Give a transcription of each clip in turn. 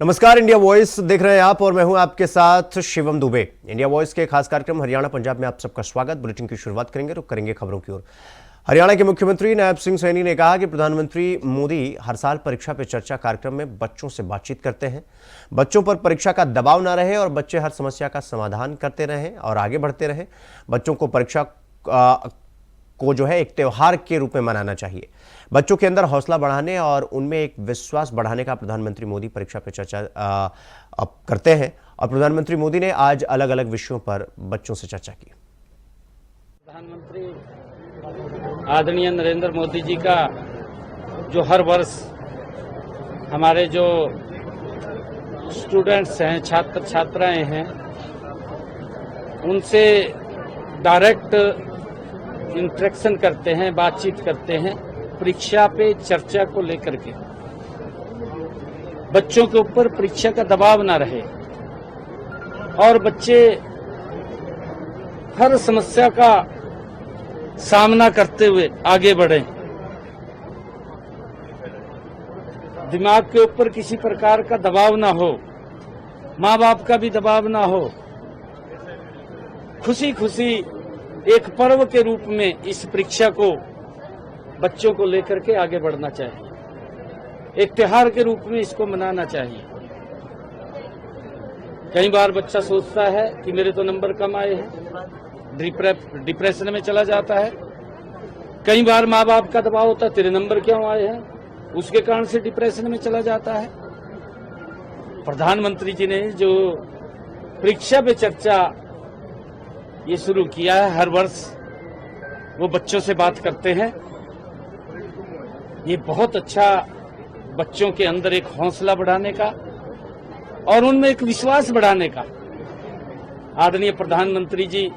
नमस्कार, India voice देख रहे हैं आप और मैं हूं आपके साथ शिवम दुबे। इंडिया वॉइस के खास कार्यक्रम हरियाणा पंजाब में आप सबका स्वागत। बुलेटिन की शुरुआत करेंगे तो करेंगे खबरों की ओर। हरियाणा के मुख्यमंत्री नायब सिंह सैनी ने कहा कि प्रधानमंत्री मोदी हर साल परीक्षा पे चर्चा कार्यक्रम में बच्चों से बातचीत करते हैं। बच्चों पर परीक्षा का दबाव न रहे और बच्चे हर समस्या का समाधान करते रहें और आगे बढ़ते रहें। बच्चों को परीक्षा को एक त्योहार के रूप में मनाना चाहिए। बच्चों के अंदर हौसला बढ़ाने और उनमें एक विश्वास बढ़ाने का प्रधानमंत्री मोदी परीक्षा पे चर्चा करते हैं और प्रधानमंत्री मोदी ने आज अलग अलग विषयों पर बच्चों से चर्चा की। प्रधानमंत्री आदरणीय नरेंद्र मोदी जी का जो हर वर्ष हमारे जो स्टूडेंट्स हैं, छात्र छात्राएं हैं, उनसे डायरेक्ट इंटरेक्शन करते हैं, बातचीत करते हैं परीक्षा पे चर्चा को लेकर के। बच्चों के ऊपर परीक्षा का दबाव ना रहे और बच्चे हर समस्या का सामना करते हुए आगे बढ़ें। दिमाग के ऊपर किसी प्रकार का दबाव ना हो, माँ बाप का भी दबाव ना हो। खुशी खुशी एक पर्व के रूप में इस परीक्षा को बच्चों को लेकर के आगे बढ़ना चाहिए। एक त्योहार के रूप में इसको मनाना चाहिए। कई बार बच्चा सोचता है कि मेरे तो नंबर कम आए हैं, डिप्रेशन में चला जाता है। कई बार माँ बाप का दबाव होता है, तेरे नंबर क्यों आए हैं, उसके कारण से डिप्रेशन में चला जाता है। प्रधानमंत्री जी ने जो परीक्षा पे चर्चा ये शुरू किया है, हर वर्ष वो बच्चों से बात करते हैं। ये बहुत अच्छा, बच्चों के अंदर एक हौसला बढ़ाने का और उनमें एक विश्वास बढ़ाने का आदरणीय प्रधानमंत्री जी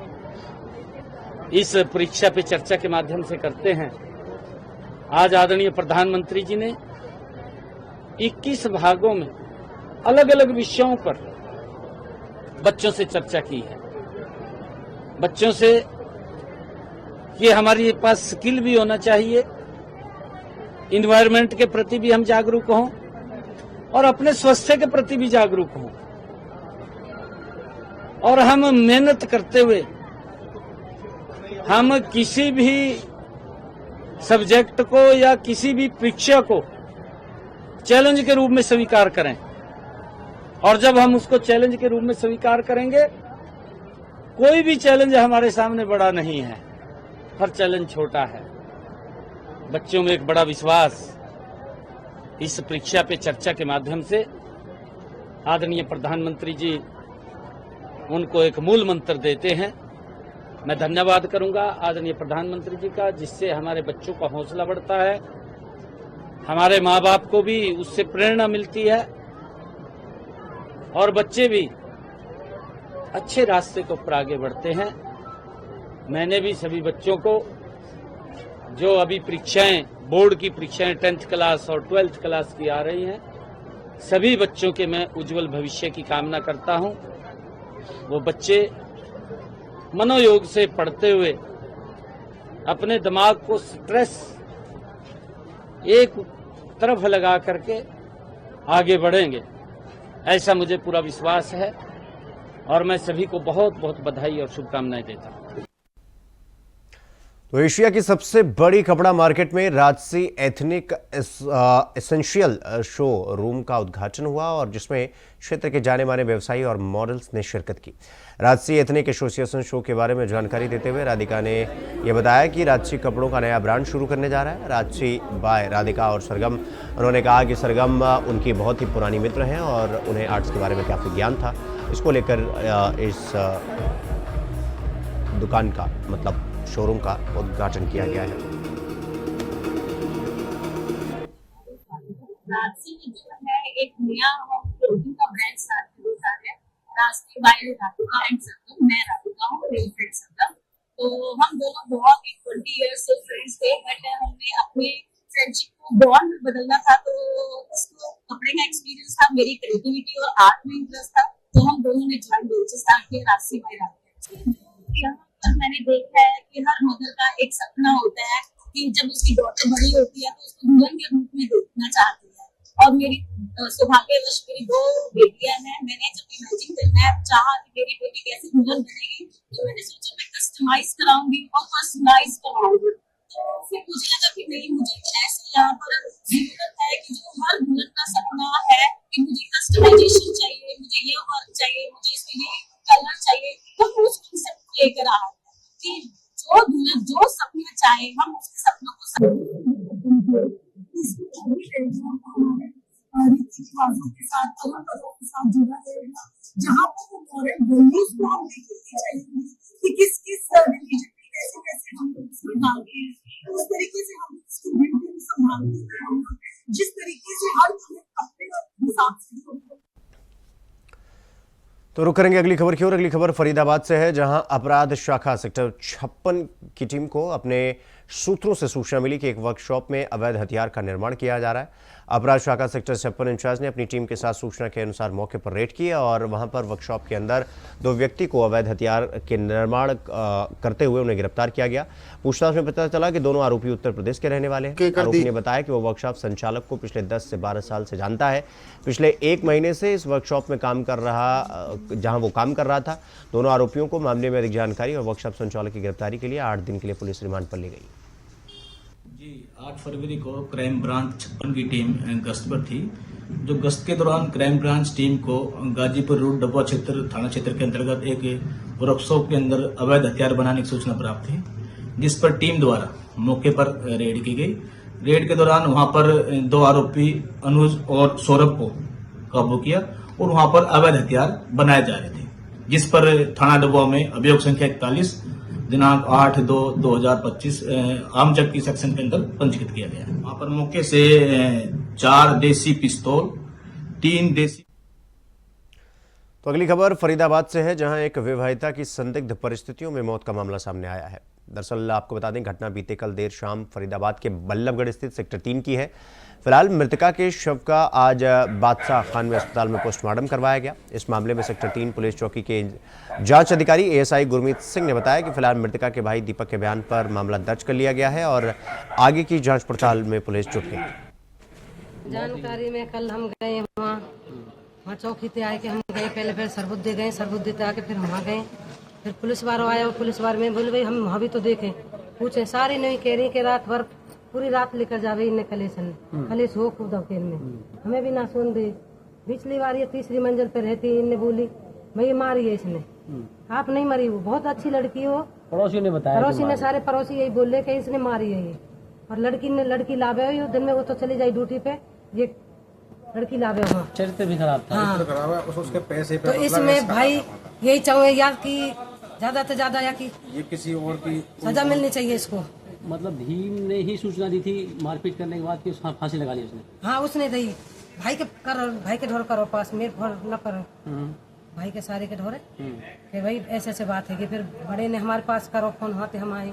इस परीक्षा पे चर्चा के माध्यम से करते हैं। आज आदरणीय प्रधानमंत्री जी ने 21 भागों में अलग अलग विषयों पर बच्चों से चर्चा की है। बच्चों से कि हमारे पास स्किल भी होना चाहिए, इन्वायरमेंट के प्रति भी हम जागरूक हों और अपने स्वास्थ्य के प्रति भी जागरूक हों और हम मेहनत करते हुए हम किसी भी सब्जेक्ट को या किसी भी परीक्षा को चैलेंज के रूप में स्वीकार करें। और जब हम उसको चैलेंज के रूप में स्वीकार करेंगे, कोई भी चैलेंज हमारे सामने बड़ा नहीं है, हर चैलेंज छोटा है। बच्चों में एक बड़ा विश्वास इस परीक्षा पे चर्चा के माध्यम से आदरणीय प्रधानमंत्री जी उनको एक मूल मंत्र देते हैं। मैं धन्यवाद करूंगा आदरणीय प्रधानमंत्री जी का, जिससे हमारे बच्चों का हौसला बढ़ता है, हमारे माँ बाप को भी उससे प्रेरणा मिलती है और बच्चे भी अच्छे रास्ते के ऊपर आगे बढ़ते हैं। मैंने भी सभी बच्चों को जो अभी परीक्षाएं, बोर्ड की परीक्षाएं 10th क्लास और 12th क्लास की आ रही हैं, सभी बच्चों के मैं उज्जवल भविष्य की कामना करता हूं। वो बच्चे मनोयोग से पढ़ते हुए अपने दिमाग को स्ट्रेस एक तरफ लगा करके आगे बढ़ेंगे, ऐसा मुझे पूरा विश्वास है और मैं सभी को बहुत बहुत बधाई और शुभकामनाएं देता हूं। तो एशिया की सबसे बड़ी कपड़ा मार्केट में राजसी एथनिक एसेंशियल शो रूम का उद्घाटन हुआ और जिसमें क्षेत्र के जाने माने व्यवसायी और मॉडल्स ने शिरकत की। राजसी एथनिक एसोसिएशन शो के बारे में जानकारी देते हुए राधिका ने यह बताया कि राजसी कपड़ों का नया ब्रांड शुरू करने जा रहा है। राजसी बाय राधिका और सरगम, उन्होंने कहा कि सरगम उनकी बहुत ही पुरानी मित्र हैं और उन्हें आर्ट्स के बारे में काफ़ी ज्ञान था। इसको लेकर इस दुकान का शोरूम का उद्घाटन किया गया है। राजसी जो है एक नया क्लोथिंग का ब्रांड स्टार्ट करने जा रहे हैं। राजसी बाय राधिका एंड सरगम, मैं राधिका हूँ, मेरी फ्रेंड सरगम। तो हम दोनों बहुत 20 इयर्स से फ्रेंड्स थे, बट हमने अपने फ्रेंडशिप को बॉन्ड में बदलना था। तो उसको कपड़े का एक्सपीरियंस था, मेरी क्रिएटिविटी और आर्ट में इंटरेस्ट था, तो हम दोनों ने ज्वाइंट वेंचर स्टार्ट किया राजसी बाय राधिका। पर मैंने देखा है कि हर मदर का एक सपना होता है कि जब उसकी डॉटर बड़ी होती है तो उसको दुल्हन के रूप में देखना चाहती है। और मेरी सौभाग्यवश मेरी 2 बेटियां हैं। मैंने जब इमेजिन करना चाहा कि मेरी बेटी कैसे दुल्हन बनेगी, तो मैंने सोचा मैं कस्टमाइज कराऊंगी और पर्सनलाइज कराऊंगी। तो फिर मुझे लगा कि नहीं, मुझे ऐसे यहाँ पर जरूरत है कि जो हर दुल्हन का सपना है कि मुझे कस्टमाइजेशन चाहिए, मुझे ये वर्क चाहिए, मुझे इसमें ये कलर चाहिए, तो मैं उस कॉन्सेप्ट को लेकर आया कि जो दुल्हन जो सपना चाहे हम उसके सपनों को रीति रिवाजों के साथ, परंपराओं के साथ जुड़ा रहेगा, जहाँ पर वो मॉडर्न वैल्यूज को हम देखते चाहिए कि किस किस रिलीजन में कैसे कैसे हम लोग संभालते हैं, उस तरीके से हम स्टूडेंट को संभालते हैं, जिस तरीके से हर अपने हिसाब से। तो रुक करेंगे अगली खबर की ओर। अगली खबर फरीदाबाद से है, जहां अपराध शाखा सेक्टर 56 की टीम को अपने सूत्रों से सूचना मिली कि एक वर्कशॉप में अवैध हथियार का निर्माण किया जा रहा है। अपराध शाखा सेक्टर 56 इंचार्ज ने अपनी टीम के साथ सूचना के अनुसार मौके पर रेड किया और वहां पर वर्कशॉप के अंदर 2 व्यक्ति को अवैध हथियार के निर्माण करते हुए उन्हें गिरफ्तार किया गया। पूछताछ में पता चला कि दोनों आरोपी उत्तर प्रदेश के रहने वाले हैं। आरोपी ने बताया कि वो वर्कशॉप संचालक को पिछले 10 से 12 साल से जानता है। पिछले 1 महीने से इस वर्कशॉप में जहां वो काम कर रहा था। दोनों आरोपियों को मामले में अधिक जानकारी और वर्कशॉप संचालक की गिरफ्तारी के लिए 8 दिन के लिए पुलिस रिमांड पर ली गई। जी 8 फरवरी को क्राइम ब्रांच 56 की टीम गश्त पर थी। जो गश्त के दौरान क्राइम ब्रांच टीम को गाजीपुर रोड डब्बा क्षेत्र थाना क्षेत्र के अंतर्गत एक वर्कशॉप के अंदर अवैध हथियार बनाने की सूचना प्राप्त थी, जिस पर टीम द्वारा मौके पर रेड की गई। रेड के दौरान वहां पर 2 आरोपी अनुज और सौरभ को काबू किया और वहां पर अवैध हथियार बनाए जा रहे थे, जिस पर थाना डब्बा में अभियोग संख्या 41 दिनांक 8/2/2025 आम जब्त की सेक्शन के अंदर पंजीकृत किया गया। वहां पर मौके से 4 देसी पिस्तौल, 3 देसी। तो अगली खबर फरीदाबाद से है, जहां एक विवाहिता की संदिग्ध परिस्थितियों में मौत का मामला सामने आया है। दरअसल आपको बता दें, घटना बीते कल देर शाम फरीदाबाद के बल्लभगढ़ स्थित सेक्टर 3 की है। फिलहाल मृतका के शव का आज बादशाह खानवी अस्पताल में पोस्टमार्टम करवाया गया। इस मामले में सेक्टर 3 पुलिस चौकी के जांच अधिकारी एएसआई गुरमीत सिंह ने बताया कि फिलहाल मृतका के भाई दीपक के बयान पर मामला दर्ज कर लिया गया है और आगे की जांच पड़ताल में पुलिस जुट गई। जानकारी में कल हम गए वहाँ चौकी पे आए के हम गए, पहले फिर सरबुद्दे गए, सरबुद्दे पे आके फिर वहाँ गए, फिर पुलिस वालों आया और पुलिस वाले में बोले भाई हम वहाँ भी तो देखें, पूछे सारी नहीं कह रही कि रात भर पूरी रात लेकर जावे इन्हें कलेश हो कूदा के इनने हमें भी ना सुन दे। पिछली बार ये 3री मंजिल पे रहती, इनने बोली मैं ये मारी है इसने, आप नहीं मरी, वो बहुत अच्छी लड़की हो। पड़ोसी ने बताया, पड़ोसी ने सारे पड़ोसी यही बोले कि इसने मारी है ये। और लड़की लावे हुई दिन में वो तो चली जाए ड्यूटी पे, ये लड़की लावे हुआ चरित्र भी खराब था। हाँ। उसके पैसे पे तो इसमें भाई यही चाहूंगे यार कि ज्यादा से ज्यादा या कि ये किसी और की सजा मिलनी चाहिए इसको। मतलब भीम ने ही सूचना दी थी मारपीट करने के बाद कि उसका फांसी लगा ली उसने। हाँ उसने दी, भाई के ढोर करो पास, मेरे ढोर न करो, भाई के सारे के ढोरे कि भाई ऐसे बात है कि फिर बड़े ने हमारे पास करो फोन, वहाँ हम आए,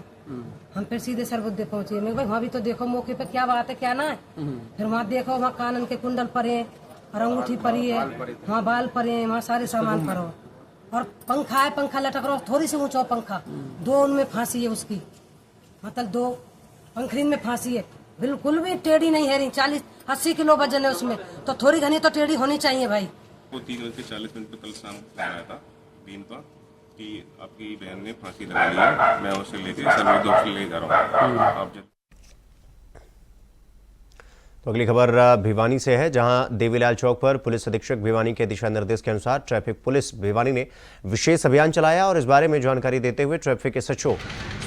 हम फिर सीधे सरबुद्दे पहुंचे। मैं भाई वहाँ भी तो देखो मौके पे क्या बात है क्या ना है। फिर वहाँ देखो वहाँ कानन के कुंडल परे और अंगूठी परी है, वहाँ बाल परे, वहाँ सारे सामान परो और पंखा है, पंखा लटक रहा थोड़ी सी ऊंचा पंखा, 2 उनमें फांसी है उसकी, मतलब 2 पंखरीन में फांसी है, बिल्कुल भी टेढ़ी नहीं है, 40-80 किलो वजन है उसमें, तो थोड़ी घनी तो टेढ़ी होनी चाहिए भाई। वो 3:40 पे कल शाम आया था दिन पर कि आपकी बहन ने फांसी लगा ली है, मैं उसे लेके सर्विस ऑफिस ले जा रहा हूँ आप। तो अगली खबर भिवानी से है, जहां देवीलाल चौक पर पुलिस अधीक्षक भिवानी के दिशा निर्देश के अनुसार ट्रैफिक पुलिस भिवानी ने विशेष अभियान चलाया और इस बारे में जानकारी देते हुए ट्रैफिक एसएचओ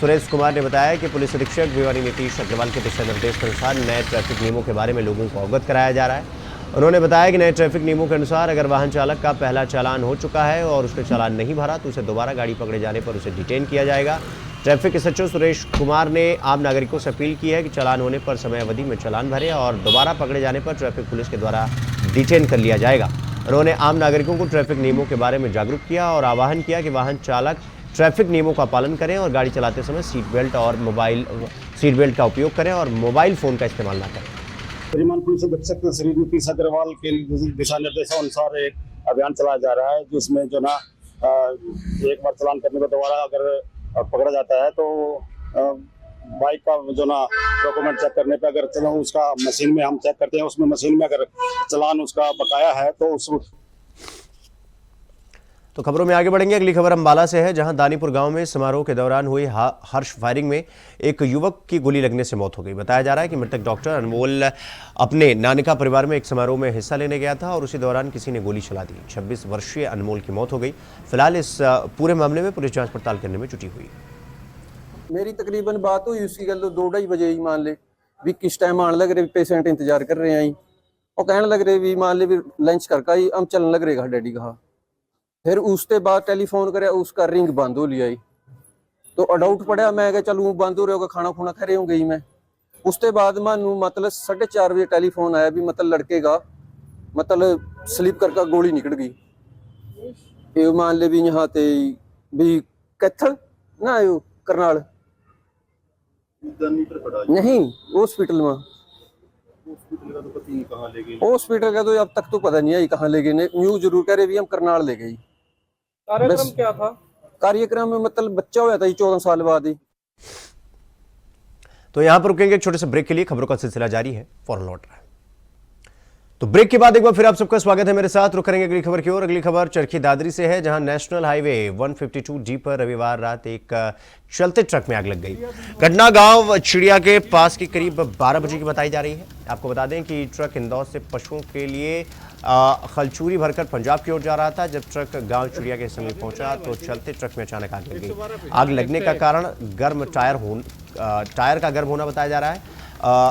सुरेश कुमार ने बताया कि पुलिस अधीक्षक भिवानी नीतीश अग्रवाल के दिशा निर्देश के अनुसार नए ट्रैफिक नियमों के बारे में लोगों को अवगत कराया जा रहा है। उन्होंने बताया कि नए ट्रैफिक नियमों के अनुसार अगर वाहन चालक का पहला चालान हो चुका है और उसने चालान नहीं भरा तो उसे दोबारा गाड़ी पकड़े जाने पर उसे डिटेन किया जाएगा। ट्रैफिक एसएचओ सुरेश कुमार ने आम नागरिकों से अपील की है कि चालान होने पर समय अवधि में चालान भरें और दोबारा पकड़े जाने पर ट्रैफिक पुलिस के द्वारा डिटेन कर लिया जाएगा। उन्होंने आम नागरिकों को ट्रैफिक नियमों के बारे में जागरूक किया और आह्वान किया कि वाहन चालक ट्रैफिक नियमों का पालन करें और गाड़ी चलाते समय सीट बेल्ट का उपयोग करें और मोबाइल फोन का इस्तेमाल न करें। परिवहन पुलिस अधीक्षक श्री नीतीश अग्रवाल के दिशा निर्देशानुसार एक अभियान चलाया जा रहा है, जिसमें जो ना एक बार चालान करने पर दोबारा अगर पकड़ा जाता है तो बाइक का जो ना डॉक्यूमेंट चेक करने पे अगर चलो उसका मशीन में हम चेक करते हैं, उसमें मशीन में अगर चालान उसका बकाया है तो उस तो खबरों में आगे बढ़ेंगे। अगली खबर अंबाला से है, जहां दानीपुर गांव में समारोह के दौरान हुई हर्ष फायरिंग में एक युवक की गोली लगने से मौत हो गई। बताया जा रहा है कि मृतक डॉक्टर अनमोल अपने नानिका परिवार में एक समारोह में हिस्सा लेने गया था और उसी दौरान किसी ने गोली चला दी। 26 वर्षीय अनमोल की मौत हो गई। फिलहाल इस पूरे मामले में पुलिस जांच पड़ताल करने में जुटी हुई। मेरी तकरीबन बात हुई उसकी गल 2-2:30 बजे ही, मान ले भी किस टाइम आने लग रहे, पेशेंट इंतजार कर रहे हैं और कहने लग रहे भी मान ले भी लंच करके ही हम चलने लग रहे डैडी कहा। फिर उसके बाद टेलीफोन करे, उसका रिंग बंद हो लिया तो डाउट पड़ा, मैं क्या चलूँ बंद हो रहे होगा, खाना खुना खा रहे होंगे ही मैं। उसके बाद मानू मतलब 4:30 बजे टेलीफोन आया भी मतलब लड़के का मतलब स्लिप करके गोली निकल गई। मान ले भी यहाँ ते भी कैथल ना आयो करनाल नहीं हॉस्पिटल में, हॉस्पिटल का तो अब तक तो पता नहीं है कहाँ ले गए। न्यूज जरूर कह रहे भी हम करनाल ले गई। कार्यक्रम क्या था? कार्यक्रम में मतलब बच्चा हुआ था 14 साल बाद ही। तो यहां पर रुकेंगे एक छोटे से ब्रेक के लिए। खबरों का सिलसिला जारी है, फौरन लौट रहा है। तो ब्रेक के बाद एक बार फिर आप सबका स्वागत है मेरे साथ। रुक करेंगे अगली खबर की ओर। अगली खबर चरखी दादरी से है, जहां नेशनल हाईवे 152D पर रविवार रात एक चलते ट्रक में आग लग गई। घटना गांव चिड़िया के पास की करीब 12 बजे की बताई जा रही है। आपको बता दें कि ट्रक इंदौर से पशुओं के लिए खलचूरी भरकर पंजाब की ओर जा रहा था। जब ट्रक गांव चिड़िया के समीप पहुंचा तो चलते ट्रक में अचानक आग लग गई। आग लगने का कारण टायर का गर्म होना बताया जा रहा है।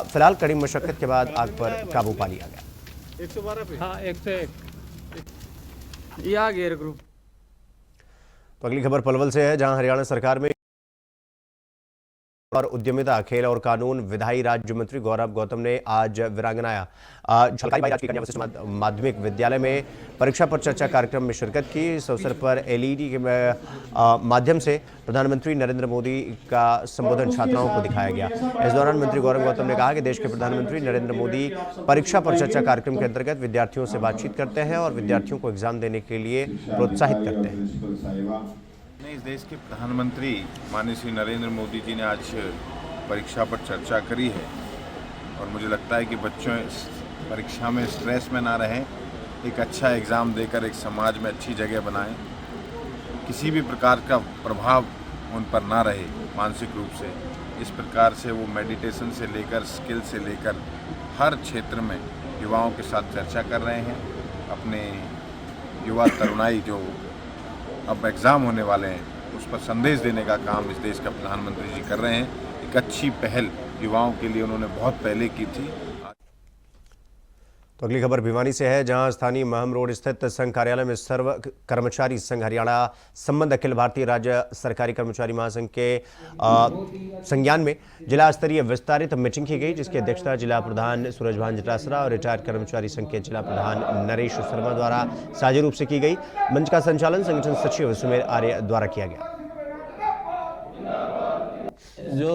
फिलहाल कड़ी मशक्कत के बाद आग पर काबू पा लिया गया। 112 हाँ 101 या गेयर ग्रुप। तो अगली खबर पलवल से है, जहां हरियाणा सरकार में और उद्यमिता, खेल और कानून विधायी राज्य मंत्री गौरव गौतम ने आज वीरांगनाया झलकारी बाई राजकीय कन्या वरिष्ठ माध्यमिक विद्यालय में परीक्षा पर चर्चा कार्यक्रम में शिरकत की। इस अवसर पर एलईडी के माध्यम से प्रधानमंत्री नरेंद्र मोदी का संबोधन छात्राओं को दिखाया गया। इस दौरान मंत्री गौरव गौतम ने कहा कि देश के प्रधानमंत्री नरेंद्र मोदी परीक्षा पर चर्चा कार्यक्रम के अंतर्गत विद्यार्थियों से बातचीत करते हैं और विद्यार्थियों को एग्जाम देने के लिए प्रोत्साहित करते हैं। इस देश के प्रधानमंत्री माननीय श्री नरेंद्र मोदी जी ने आज परीक्षा पर चर्चा करी है और मुझे लगता है कि बच्चों परीक्षा में स्ट्रेस में ना रहें, एक अच्छा एग्ज़ाम देकर एक समाज में अच्छी जगह बनाएं, किसी भी प्रकार का प्रभाव उन पर ना रहे मानसिक रूप से। इस प्रकार से वो मेडिटेशन से लेकर स्किल से लेकर हर क्षेत्र में युवाओं के साथ चर्चा कर रहे हैं। अपने युवा तरुणाई जो अब एग्ज़ाम होने वाले हैं उस पर संदेश देने का काम इस देश का प्रधानमंत्री जी कर रहे हैं। एक अच्छी पहल युवाओं के लिए उन्होंने बहुत पहले की थी। तो अगली खबर भिवानी से है, जहां स्थानीय महम रोड स्थित संघ कार्यालय में सर्व कर्मचारी संघ हरियाणा संबंध अखिल भारतीय राज्य सरकारी कर्मचारी महासंघ के संज्ञान में जिला स्तरीय विस्तारित मीटिंग की गई, जिसकी अध्यक्षता जिला प्रधान सूरजभान जटासरा और रिटायर्ड कर्मचारी संघ के जिला प्रधान नरेश शर्मा द्वारा साझी रूप से की गई। मंच का संचालन संगठन सचिव सुमेर आर्य द्वारा किया गया। जो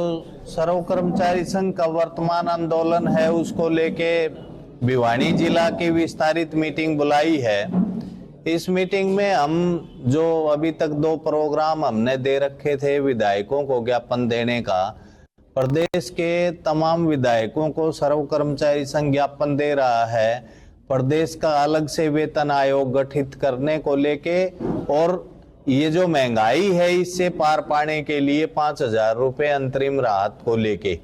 सर्व कर्मचारी संघ का वर्तमान आंदोलन है उसको लेके भिवानी जिला की विस्तारित मीटिंग बुलाई है। इस मीटिंग में हम जो अभी तक 2 प्रोग्राम हमने दे रखे थे विधायकों को ज्ञापन देने का, प्रदेश के तमाम विधायकों को सर्व कर्मचारी संघ ज्ञापन दे रहा है प्रदेश का अलग से वेतन आयोग गठित करने को लेके, और ये जो महंगाई है इससे पार पाने के लिए 5,000 रुपए अंतरिम राहत को लेके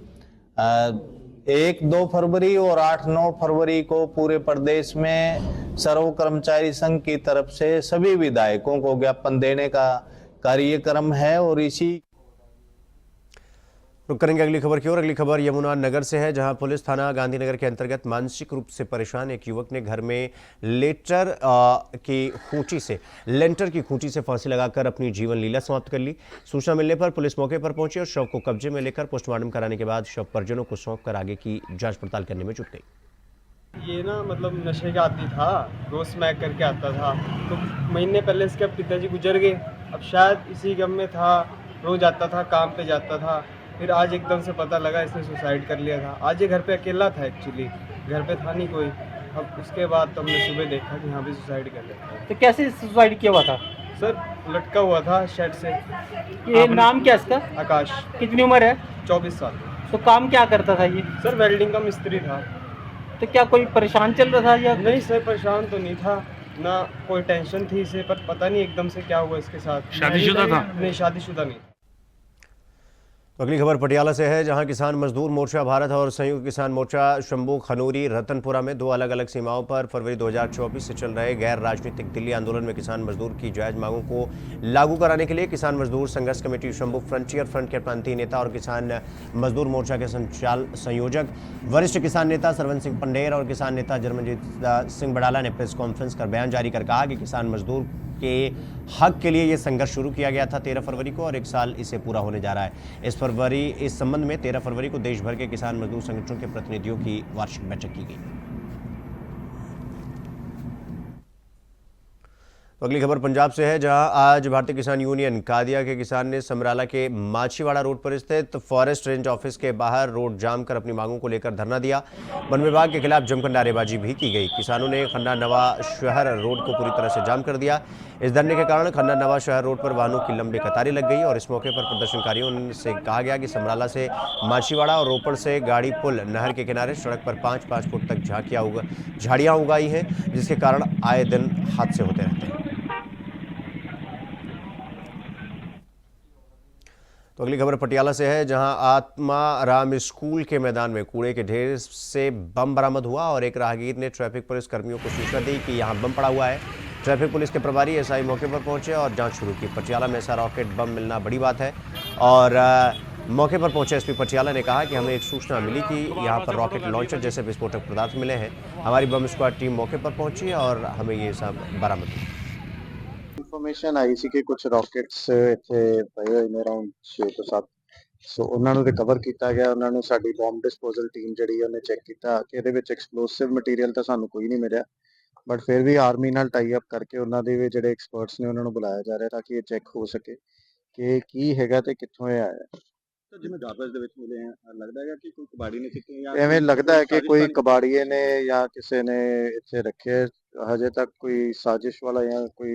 1-2 फरवरी और 8-9 फरवरी को पूरे प्रदेश में सर्व कर्मचारी संघ की तरफ से सभी विधायकों को ज्ञापन देने का कार्यक्रम है। और इसी रुक करेंगे अगली खबर की ओर। अगली खबर यमुना नगर से है, जहां पुलिस थाना गांधीनगर के अंतर्गत मानसिक रूप से परेशान एक युवक ने घर में लेंटर की खूंटी से फांसी लगाकर अपनी जीवन लीला समाप्त कर ली। सूचना मिलने पर पुलिस मौके पर पहुंची और शव को कब्जे में लेकर पोस्टमार्टम कराने के बाद शव परिजनों को सौंपकर आगे की जांच पड़ताल करने में जुट गई। ये ना मतलब नशे का आदी था, रोज स्मैक करके आता था। तो महीने पहले इसके पिताजी गुजर गए, अब शायद इसी गम में था, रोज आता था, काम पे जाता था। फिर आज एकदम से पता लगा इसने सुसाइड कर लिया था। आज ये घर पे अकेला था, एक्चुअली घर पे था नहीं कोई। अब उसके बाद तो हमने सुबह देखा कि हाँ भी सुसाइड कर लिया। तो कैसे सुसाइड किया हुआ था? सर लटका हुआ था शेड से। ये नाम क्या इसका? आकाश, कितनी उम्र है? 24 साल। तो काम क्या करता था ये? सर वेल्डिंग का मिस्त्री था। तो क्या कोई परेशान चल रहा था या? नहीं सर, परेशान तो नहीं था, ना कोई टेंशन थी इसे, पर पता नहीं एकदम से क्या हुआ इसके साथ। शादीशुदा था? नहीं, शादीशुदा नहीं। तो अगली खबर पटियाला से है, जहां किसान मजदूर मोर्चा भारत और संयुक्त किसान मोर्चा शंभू खनूरी रतनपुरा में दो अलग अलग सीमाओं पर फरवरी 2024 से चल रहे गैर राजनीतिक दिल्ली आंदोलन में किसान मजदूर की जायज मांगों को लागू कराने के लिए किसान मजदूर संघर्ष कमेटी शंभू फ्रंटियर फ्रंट के प्रांतीय नेता और किसान मजदूर मोर्चा के संयोजक वरिष्ठ किसान नेता सरवन सिंह पंडेर और किसान नेता जर्मनजीत सिंह बड़ाला ने प्रेस कॉन्फ्रेंस कर बयान जारी कर कहा कि किसान मजदूर के हक के लिए ये संघर्ष शुरू किया गया था 13 फरवरी को और 1 साल इसे पूरा होने जा रहा है। इस संबंध में 13 फरवरी को देश भर के किसान मजदूर संगठनों के प्रतिनिधियों की वार्षिक बैठक की गई। तो अगली खबर पंजाब से है, जहां आज भारतीय किसान यूनियन कादिया के किसान ने समराला के माछीवाड़ा रोड पर स्थित फॉरेस्ट रेंज ऑफिस के बाहर रोड जाम कर अपनी मांगों को लेकर धरना दिया। वन विभाग के खिलाफ जमकर नारेबाजी भी की गई। किसानों ने खन्ना नवा शहर रोड को पूरी तरह से जाम कर दिया। इस धरने के कारण खन्ना नवा शहर रोड पर वाहनों की लंबी कतारें लग गई और इस मौके पर प्रदर्शनकारियों से कहा गया कि समराला से माछीवाड़ा और रोपड़ से गाड़ी पुल नहर के किनारे सड़क पर 5-5 फुट तक झाड़ियां उगाई हैं, जिसके कारण आए दिन हादसे होते रहते हैं। तो अगली खबर पटियाला से है, जहां आत्मा राम स्कूल के मैदान में कूड़े के ढेर से बम बरामद हुआ और एक राहगीर ने ट्रैफिक पुलिस कर्मियों को सूचना दी कि यहां बम पड़ा हुआ है। ट्रैफिक पुलिस के प्रभारी एसआई मौके पर पहुंचे और जांच शुरू की। पटियाला में ऐसा रॉकेट बम मिलना बड़ी बात है और मौके पर पहुंचे एसपी पटियाला ने कहा कि हमें एक सूचना मिली कि यहां पर रॉकेट लॉन्चर जैसे विस्फोटक पदार्थ मिले हैं। हमारी बम स्क्वाड टीम मौके पर पहुंची और हमें ये सब बरामद हुआ। ਇਨਫੋਰਮੇਸ਼ਨ ਆਈ ਸੀ ਕਿ ਕੁਝ ਰਾਕਟਸ ਇੱਥੇ ਪਏ ਹੋਏ ਨੇ ਅਰਾਊਂਡ 6 ਤੋਂ 7 ਸੋ ਉਹਨਾਂ ਨੂੰ ਰਿਕਵਰ ਕੀਤਾ ਗਿਆ। ਉਹਨਾਂ ਨੂੰ ਸਾਡੀ ਬੰਬ ਡਿਸਪੋਜ਼ਲ ਟੀਮ ਜਿਹੜੀ ਉਹਨੇ ਚੈੱਕ ਕੀਤਾ ਕਿ ਇਹਦੇ ਵਿੱਚ ਐਕਸਪਲੋਸਿਵ ਮਟੀਰੀਅਲ ਤਾਂ ਸਾਨੂੰ ਕੋਈ ਨਹੀਂ ਮਿਲਿਆ, ਬਟ ਫਿਰ ਵੀ ਆਰਮੀ ਨਾਲ ਟਾਈ ਅਪ ਕਰਕੇ ਉਹਨਾਂ ਦੇ ਵੀ ਜਿਹੜੇ ਐਕਸਪਰਟਸ ਨੇ ਉਹਨਾਂ ਨੂੰ ਬੁਲਾਇਆ ਜਾ ਰਿਹਾ ਤਾਂ ਕਿ ਇਹ ਚੈੱਕ ਹੋ ਸਕੇ ਕਿ ਕੀ ਹੈਗਾ ਤੇ ਕਿੱਥੋਂ ਇਹ ਆਇਆ। ਜਿਵੇਂ ਗਾਰਬੇਜ ਦੇ ਵਿੱਚ ਮਿਲੇ ਆ, ਲੱਗਦਾ ਹੈਗਾ ਕਿ ਕੋਈ ਕਬਾੜੀ ਨੇ ਕਿਤੇ ਜਾਂ ਐਵੇਂ ਲੱਗਦਾ ਹੈ ਕਿ ਕੋਈ ਕਬਾੜੀਏ ਨੇ ਜਾਂ ਕਿਸੇ ਨੇ ਇੱਥੇ ਰੱਖੇ। ਹਜੇ ਤੱਕ ਕੋਈ ਸਾਜ਼ਿਸ਼ ਵਾਲਾ ਜਾਂ ਕੋਈ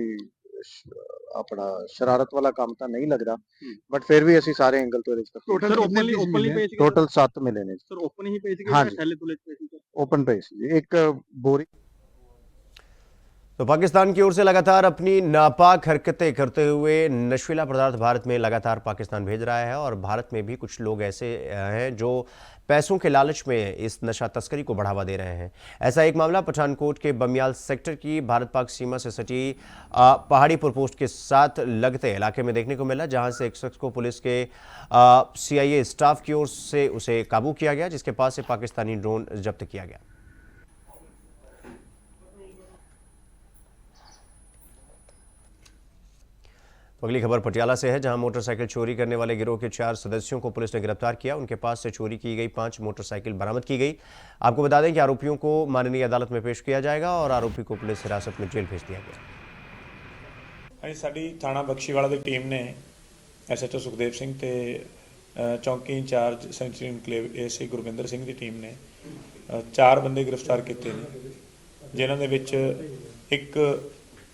ਆਪਣਾ ਸ਼ਰਾਰਤ ਵਾਲਾ ਕੰਮ ਤਾਂ ਨਹੀਂ ਲੱਗਦਾ, ਬਟ ਫਿਰ ਵੀ ਅਸੀਂ ਸਾਰੇ ਐਂਗਲ ਤੋਂ ਰਿਸਕ ਟੋਟਲ 7 ਮਿਲੇ ਨੇ ਸਰ। ਓਪਨ ਹੀ ਪੇਜ ਓਪਨ ਪੇਜ ਇੱਕ बोरी। तो पाकिस्तान की ओर से लगातार अपनी नापाक हरकतें करते हुए नशीला पदार्थ भारत में लगातार पाकिस्तान भेज रहा है और भारत में भी कुछ लोग ऐसे हैं जो पैसों के लालच में इस नशा तस्करी को बढ़ावा दे रहे हैं। ऐसा एक मामला पठानकोट के बमियाल सेक्टर की भारत पाक सीमा से सटी पहाड़ीपुर पोस्ट के साथ लगते इलाके में देखने को मिला, जहां से एक शख्स को पुलिस के CIA स्टाफ की ओर से उसे काबू किया गया, जिसके पास से पाकिस्तानी ड्रोन जब्त किया गया। अगली खबर पटियाला से है, जहां मोटरसाइकिल चोरी करने वाले गिरोह के 4 सदस्यों को पुलिस ने गिरफ्तार किया। उनके पास से चोरी की गई 5 मोटरसाइकिल बरामद की गई। आपको बता दें कि आरोपियों को माननीय अदालत में पेश किया जाएगा और आरोपी को पुलिस हिरासत में जेल भेज दिया गया। साडी थाना बख्शीवाड़ा की टीम ने SHO सुखदेव सिंह ते चौकी incharge century enclave ASI Gurvinder Singh की टीम ने 4 बंदे गिरफ्तार किए हैं, जिन्हों दे विच एक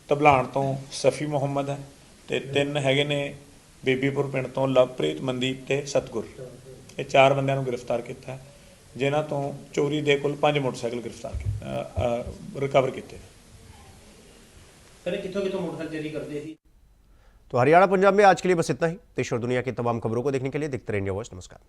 तबलाण तो सफ़ी मुहम्मद है ते 3 हैगे ने बेबीपुर पिंड तो लवप्रीत मनदीप ते सतगुर। ये 4 बंदिਆਂ ਨੂੰ गिरफ्तार किया, जिन्हां तो चोरी दे कुल 5 मोटरसाइकिल गिरफ्तार रिकवर किए। कितों मोटरसाइकिल चोरी करते थे। तो हरियाणा पंजाब में आज के लिए बस इतना ही। देश और दुनिया की तमाम खबरों को देखने के लिए देखते रहिए इंडिया वॉइस। नमस्कार।